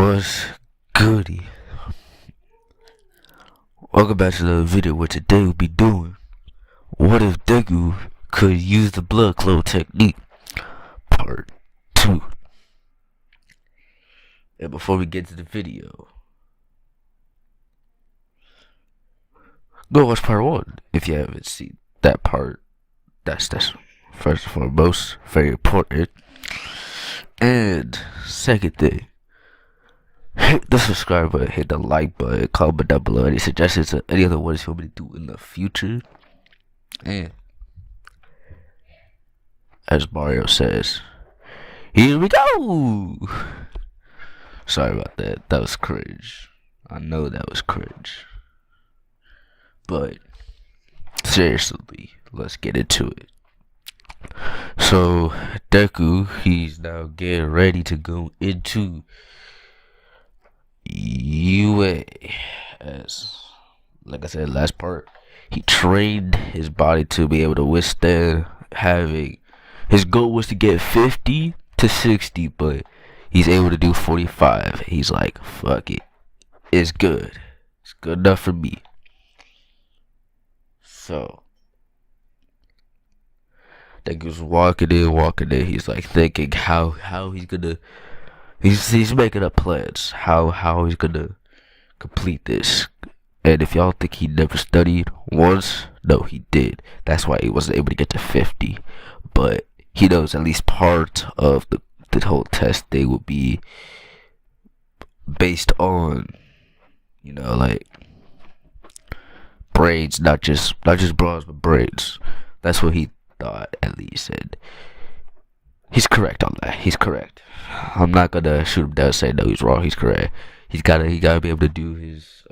Was goody. Welcome back to the video where today we'll be doing what if Deku could use the blood clone technique part 2. And before we get to the video, go watch part 1 if you haven't seen that part. That's first and foremost very important. And second thing, hit the subscribe button, hit the like button, comment down below any suggestions or any other ones you want me to do in the future. And as Mario says, here we go! Sorry about that. That was cringe. I know that was cringe. But seriously, let's get into it. So Deku, he's now getting ready to go into UA. As like I said last part, he trained his body to be able to withstand having, his goal was to get 50 to 60, but he's able to do 45. He's like, fuck it, it's good enough for me. So Deku's walking in, he's like thinking how he's gonna, he's making up plans how he's gonna complete this. And if y'all think he never studied once, no, he did. That's why he wasn't able to get to 50. But he knows at least part of the whole test thing will be based on, you know, like brains, not just bronze, but brains. That's what he thought, at least. And he's correct on that. He's correct. I'm not gonna shoot him down and say no, he's wrong. He's correct. He gotta be able to do his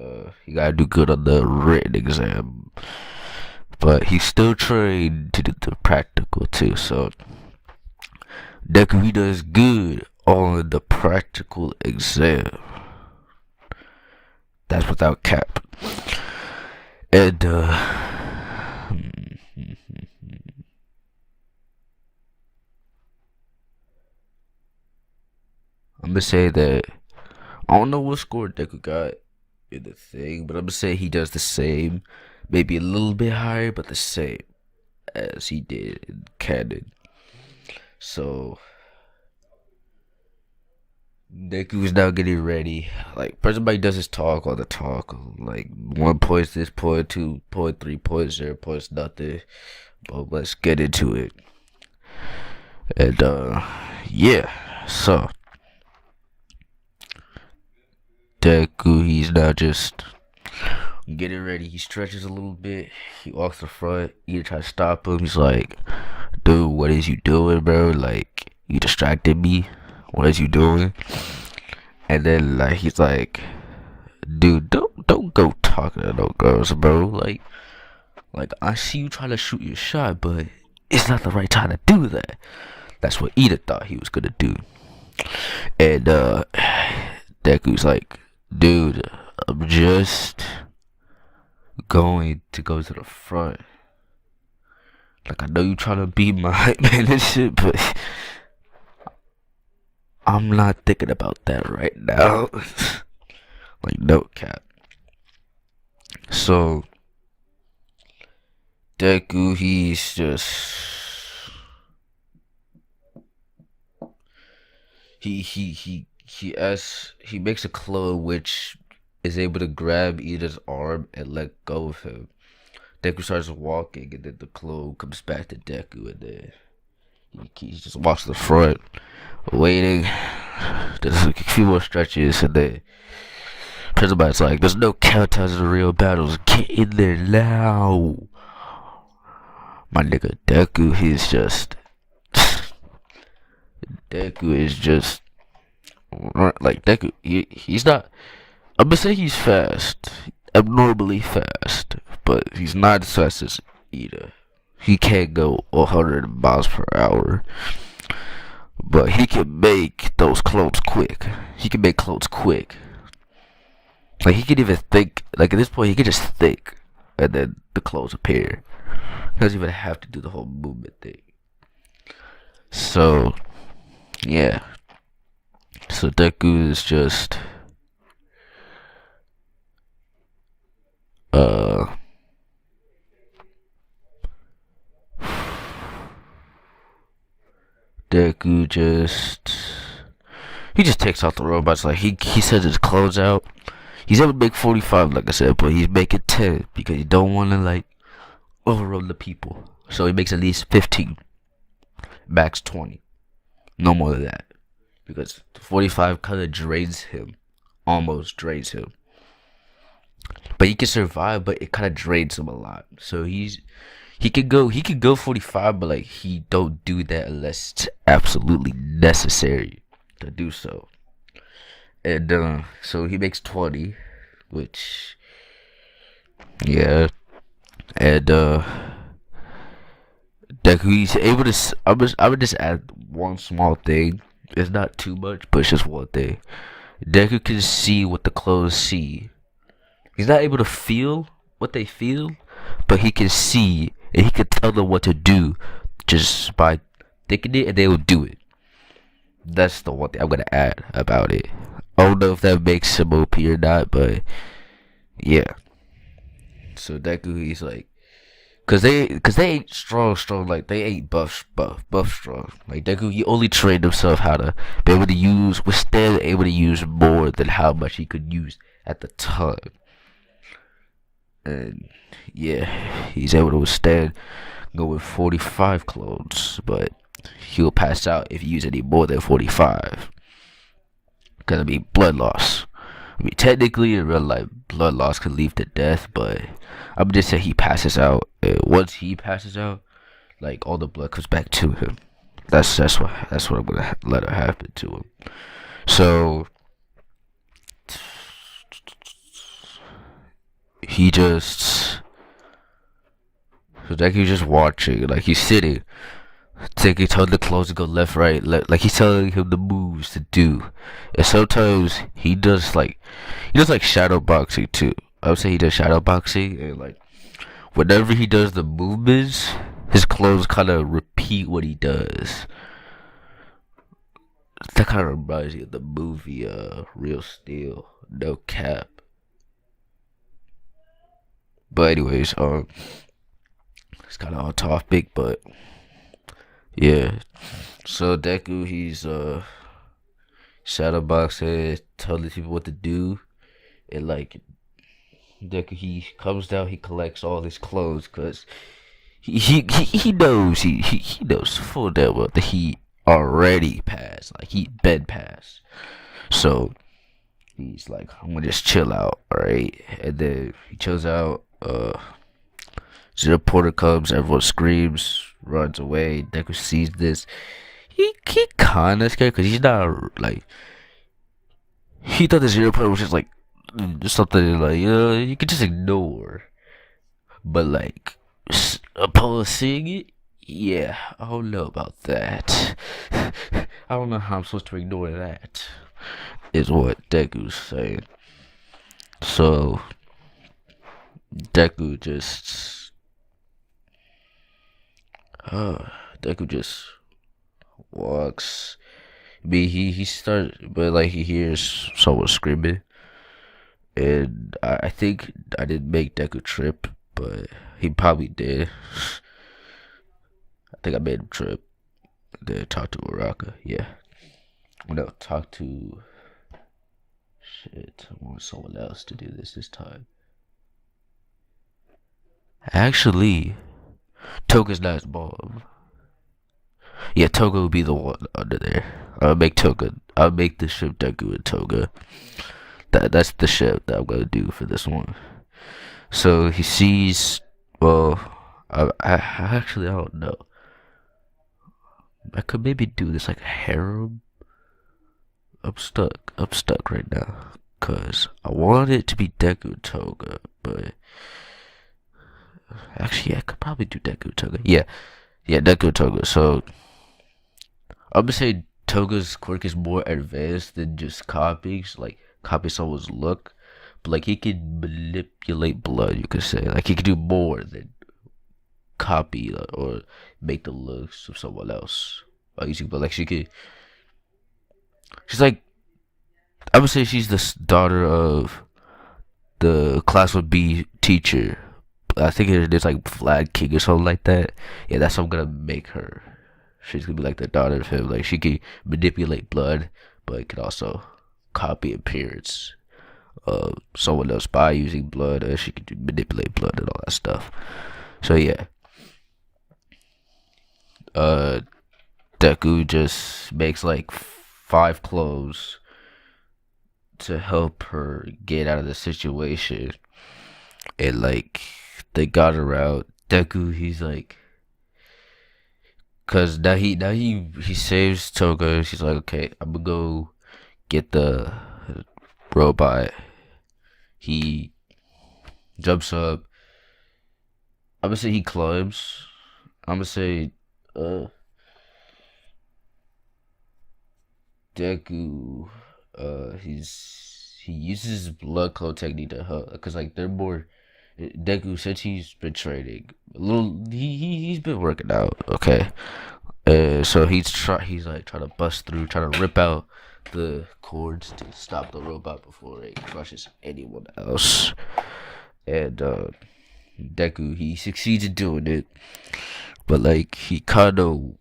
he gotta do good on the written exam, but he's still trained to do the practical too. So Deku, he does good on the practical exam. That's without cap. And I'm gonna say that I don't know what score Deku got in the thing, but I'm gonna say he does the same, maybe a little bit higher, but the same as he did in canon. So Deku is now getting ready. Like, everybody does his talk on the talk, like 1 point this, point 2, point 3, point 0, points nothing. But let's get into it. And yeah, so Deku, he's now just getting ready. He stretches a little bit. He walks to the front. You try to stop him. He's like, dude, what is you doing, bro? Like, you distracted me. What is you doing? And then like he's like, dude, don't go talking to no girls, bro. Like I see you trying to shoot your shot, but it's not the right time to do that. That's what Ida thought he was gonna do. And Deku's like, dude, I'm just going to go to the front. Like, I know you trying to be my hype man and shit, but I'm not thinking about that right now. Like, no cap. So Deku, he's just he makes a clone which is able to grab Ida's arm and let go of him. Deku starts walking, and then the clone comes back to Deku, and then he just walks to the front, waiting. There's a few more stretches, and then President's like, there's no countdowns in the real battles. Get in there now. My nigga Deku, he's just Deku is just like Deku. He's not. I'm gonna say he's fast, abnormally fast, but he's not as fast as Ida. He can't go 100 miles per hour, but he can make those clones quick. He can make clones quick. Like, he can even think. Like, at this point, he can just think, and then the clones appear. He doesn't even have to do the whole movement thing. So, yeah. So So Deku is just uh Deku just he just takes out the robots. Like he sends his clothes out. He's able to make 45, like I said, but he's making 10 because he don't want to like overrun the people. So he makes at least 15, max 20, no more than that, because 45 kind of drains him, almost drains him. But he can survive, but it kind of drains him a lot. So he could go 45, but like he don't do that unless it's absolutely necessary to do so. And so he makes 20, which yeah, and Deku he's able to. I would just add one small thing. It's not too much, but it's just one thing. Deku can see what the clothes see. He's not able to feel what they feel, but he can see and he can tell them what to do just by thinking it, and they will do it. That's the one thing I'm gonna add about it. I don't know if that makes him OP or not, but yeah. So Deku, he's like, cause they ain't strong, like they ain't buff strong. Like Deku, he only trained himself how to be able to withstand, able to use more than how much he could use at the time. And yeah, he's able to withstand going 45 clones, but he'll pass out if you use any more than 45. Cause I mean, blood loss. I mean, technically in real life, blood loss can lead to death, but I'm just saying he passes out. And once he passes out, like all the blood comes back to him. That's what I'm gonna let it happen to him. So he just, so like he's just watching, like he's sitting, taking telling the clothes to go left, right, like he's telling him the moves to do. And sometimes he does like shadow boxing too. I would say he does shadow boxing, and like whenever he does the movements, his clothes kind of repeat what he does. That kind of reminds me of the movie Real Steel, no cap. But anyways, it's kind of off topic, but yeah. So Deku, he's shadowboxing, telling people what to do, and like Deku, he comes down, he collects all his clothes, cause he knows he knows full damn well that he already passed, like he been passed. So he's like, I'm gonna just chill out, alright? And then he chills out. Zero Porter comes, everyone screams, runs away. Deku sees this. He kinda scared because he's not like, he thought the Zero Porter was just like just something like you could just ignore. But like upon seeing it, yeah, I don't know about that. I don't know how I'm supposed to ignore that. Is what Deku's saying. So Deku just Deku just walks. He starts, but like he hears someone screaming, and I think I didn't make Deku trip, but he probably did. I think I made him trip. Then talk to Uraka. Yeah, no, talk to shit. I want someone else to do this time. Actually, Toga's not his mom. Yeah, Toga would be the one under there. I'll make Toga. I'll make the ship Deku and Toga. That's the ship that I'm gonna do for this one. So he sees. Well, I actually I don't know. I could maybe do this like a harem. I'm stuck. I'm stuck right now. Cause I want it to be Deku and Toga, but actually I could probably do Deku and Toga. Yeah, Deku and Toga. So I'm gonna say Toga's quirk is more advanced than just copying, like copy someone's look. But like he can manipulate blood, you could say. Like he can do more than copy or make the looks of someone else by using blood. Like she's like I would say she's the daughter of the class would be teacher. I think there's like Flag King or something like that. Yeah, that's what I'm gonna make her. She's gonna be like the daughter of him. Like she can manipulate blood, but can also copy appearance of someone else by using blood. And she can manipulate blood and all that stuff. So yeah, uh, Deku just makes like 5 clothes to help her get out of the situation, and like they got her out. Deku, he's like, cause now he saves Toga. She's like, okay, I'm gonna go get the robot. He jumps up. I'm gonna say he climbs. I'm gonna say, uh, Deku, he uses his blood clone technique to help, cause like they're more. Deku, since he's been training a little, he's been working out. Okay, so he's like trying to bust through, trying to rip out the cords to stop the robot before it crushes anyone else. And Deku, he succeeds in doing it, but like he kind of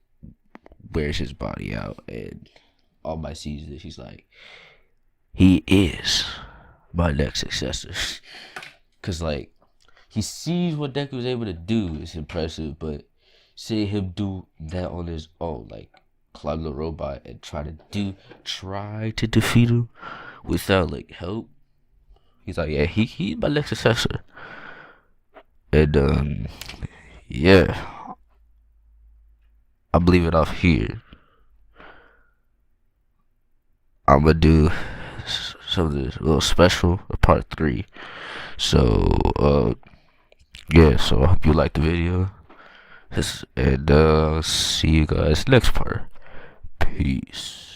wears his body out, and all my sees this, he's like, he is my next successor. Cause like he sees what Deku was able to do is impressive, but seeing him do that on his own, like climb the robot and try to defeat him without like help, he's like, yeah, he's my next successor. And yeah, I'm leaving off here. I'm gonna do something a little special, part 3. So yeah, so I hope you liked the video. And see you guys next part. Peace.